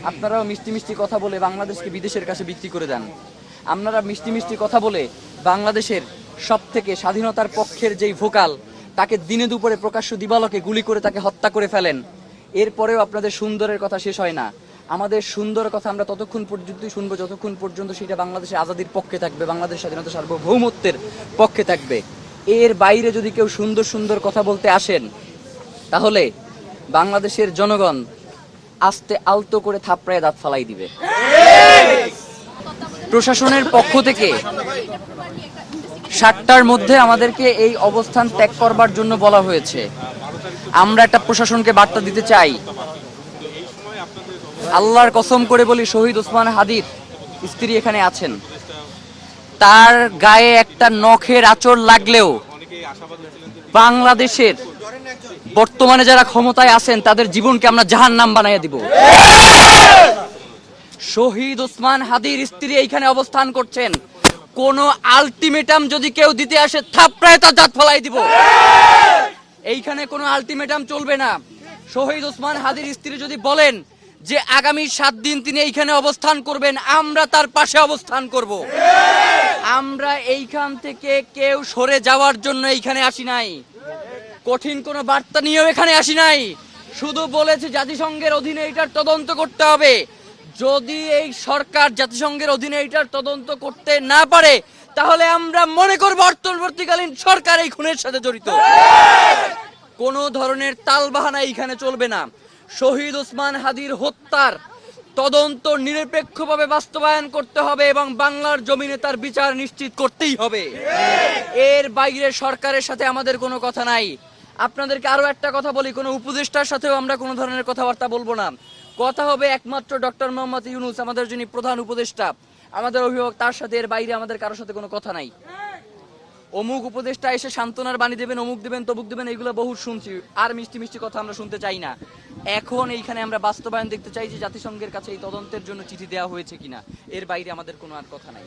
আপনারাও মিষ্টি মিষ্টি কথা বলে বাংলাদেশকে বিদেশের কাছে বিক্রি করে দেন। আপনারা মিষ্টি মিষ্টি কথা বলে বাংলাদেশের সব থেকে স্বাধীনতার পক্ষের যেই ভোকাল তাকে দিনে দুপুরে প্রকাশ্য দিবালোকে গুলি করে তাকে হত্যা করে ফেলেন। এরপরেও আপনাদের সুন্দরের কথা শেষ হয় না। আমাদের সুন্দর কথা আমরা ততক্ষণ পর্যন্তই শুনবো যতক্ষণ পর্যন্ত সেটা বাংলাদেশের আজাদির পক্ষে থাকবে, বাংলাদেশ স্বাধীনতা সার্বভৌমত্বের পক্ষে থাকবে। এর বাইরে যদি কেউ সুন্দর সুন্দর কথা বলতে আসেন তাহলে বাংলাদেশের জনগণ আস্তে আলতো করে থাপড়ায় দাঁত ফালাই দিবে। প্রশাসনের পক্ষ থেকে 7টার মধ্যে আমাদেরকে এই অবস্থান ত্যাগ করবার জন্য বলা হয়েছে। আমরা একটা প্রশাসনকে বার্তা দিতে চাই, আল্লাহর কসম করে বলি, শহীদ ওসমান হাদির স্ত্রী এখানে আছেন, তার গায়ে একটা নখের আঁচড় লাগলেও বাংলাদেশের বর্তমানে যারা ক্ষমতায় আছেন তাদের জীবনকে আমরা জাহান্নাম বানাইয়া দিব। শহীদ ওসমান হাদির স্ত্রী এইখানে অবস্থান করছেন, কোন আলটিমেটাম যদি কেউ দিতে আসে থাপড়ায় তার দাঁত ফলাই দিব। এইখানে কোনো আলটিমেটাম চলবে না। শহীদ ওসমান হাদির স্ত্রী যদি বলেন যে আগামী 7 দিন তিনি এইখানে অবস্থান করবেন, আমরা তার পাশে অবস্থান করব। আমরা এইখান থেকে কেউ সরে যাওয়ার জন্য এইখানে আসি নাই, কঠিন কোনো বার্তা নিয়েও এখানে আসি নাই। শুধু বলেছে জাতিসংঘের অধীনে এটার তদন্ত করতে হবে। যদি এই সরকার জাতিসংঘের অধীনে এটার তদন্ত করতে না পারে তাহলে আমরা মনে করব অন্তর্বর্তীকালীন সরকার এই খুনের সাথে জড়িত। কোনো ধরনের তালবাহানা এইখানে চলবে না। শহীদ ওসমান হাদির হত্যার তদন্ত নিরপেক্ষভাবে বাস্তবায়ন করতে হবে এবং বাংলার জমিনে তার বিচার নিশ্চিত করতেই হবে। এর বাইরে সরকারের সাথে আমাদের কোনো কথা নাই। আপনাদেরকে আরো একটা কথা বলি, কোনো উপদেষ্টার সাথেও আমরা কোনো ধরনের কথাবার্তা বলবো না। কথা হবে একমাত্র ডক্টর মোহাম্মদ ইউনূস, আমাদের যিনি প্রধান উপদেষ্টা, আমাদের অভিভাবক, তার সাথে। এর বাইরে আমাদের কারোর সাথে কোনো কথা নাই। অমুক উপদেষ্টা এসে সান্ত্বনার বাণী দেবেন, অমুক দেবেন, তমুক দেবেন, এগুলো বহু শুনছি। আর মিষ্টি মিষ্টি কথা আমরা শুনতে চাই না। এখন এইখানে আমরা বাস্তবায়ন দেখতে চাই যে জাতিসংঘের কাছে এই তদন্তের জন্য চিঠি দেওয়া হয়েছে কিনা। এর বাইরে আমাদের কোনো আর কথা নাই।